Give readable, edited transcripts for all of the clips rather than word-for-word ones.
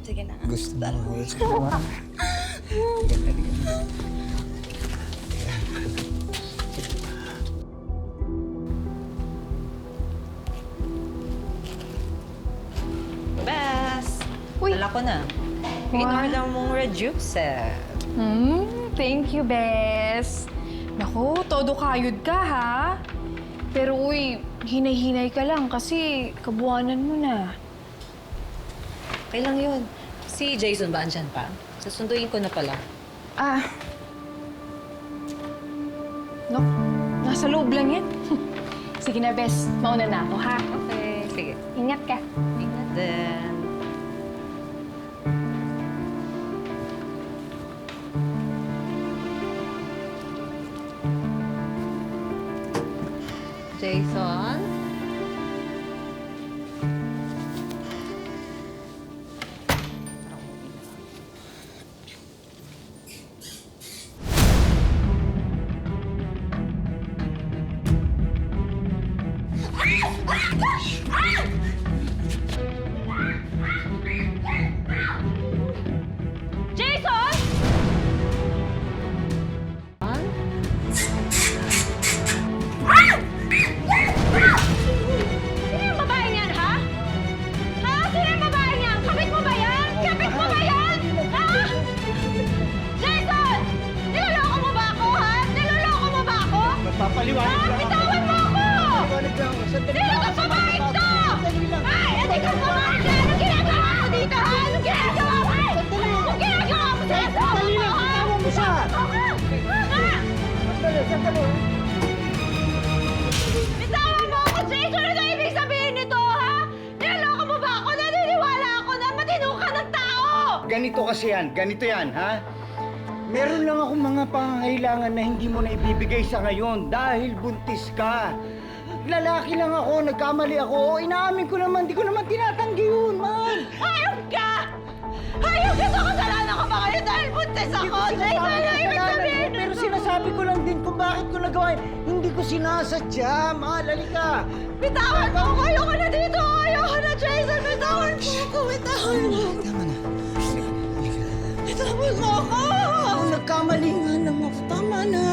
Sige na. Gusto mo. Sige na. Halika. Bes! Uy. Dala ko na. In-order mong reducer. Thank you, Bes. Naku, todo kayod ka, ha? Pero uy, hinay-hinay ka lang kasi kabuhanan mo na. Okay lang yun. Si Jason ba andyan pa? Susunduin ko na pala. Ah. No, nasa loob lang yan. Sige na, Bes. Mauna na ako, ha? Okay, sige. Ingat ka. Ingat din. Jason? Jason! Sino yung babaeng yan, ha? Ha? Sino yung babaeng yan? Kapit mo ba yan? Kapit mo ba yan? Ha? Jason! Niloloko mo ba ako, ha? Niloloko mo ba ako? Magpapaliwanag Ha? lang ako. Bitawan mo ako! Paliwanag lang ako. Sandali Sino lang. ka babaeng to? Sandali lang. Ay, hindi ka babaeng yan! Anong ginagawa mo dito, ha? Anong ginagawa mo? Anong ginagawa mo sa asawa Sandali mo, lang. ha? Bitawan mo siya. Sandali. Bitawan mo ako, Jason! Ano ibig sabihin nito, ha? Niloloko mo ba ako? Naniniwala ako na matino ka ng tao! Ganito kasi yan. Ganito yan, ha? Meron lang akong mga pangangailangan na hindi mo na ibibigay sa ngayon dahil buntis ka. Lalaki lang ako, nagkamali ako. Inaamin ko naman, di ko naman tinatanggi yun, mahal. Hayop ka! Hayop ka sa kasalanan ko ba kayo dahil buntis ako? Jason, ano ibig sabihin Pero nito? sinasabi ko lang din kung bakit ko nagawa yun. Hindi ko sinasadya, mahal. Halika. Bitawan mo ako! Ayoko na dito! Ayoko na, Jason! Bitawan mo ako! Bitawan mo! Tama na. Halika. Bitawan mo ako! Nagkamali nga lang ako. Tama na.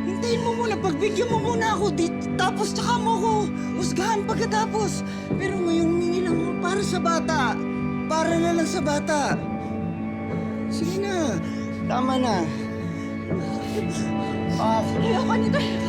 Hintayin mo muna. Pagbigyan mo muna ako dito. Tapos tsaka mo ako husgahan pagkatapos. Pero ngayon mingi lang ako para sa bata. Para na lang sa bata. Sige na. Tama na. Ayoko nito!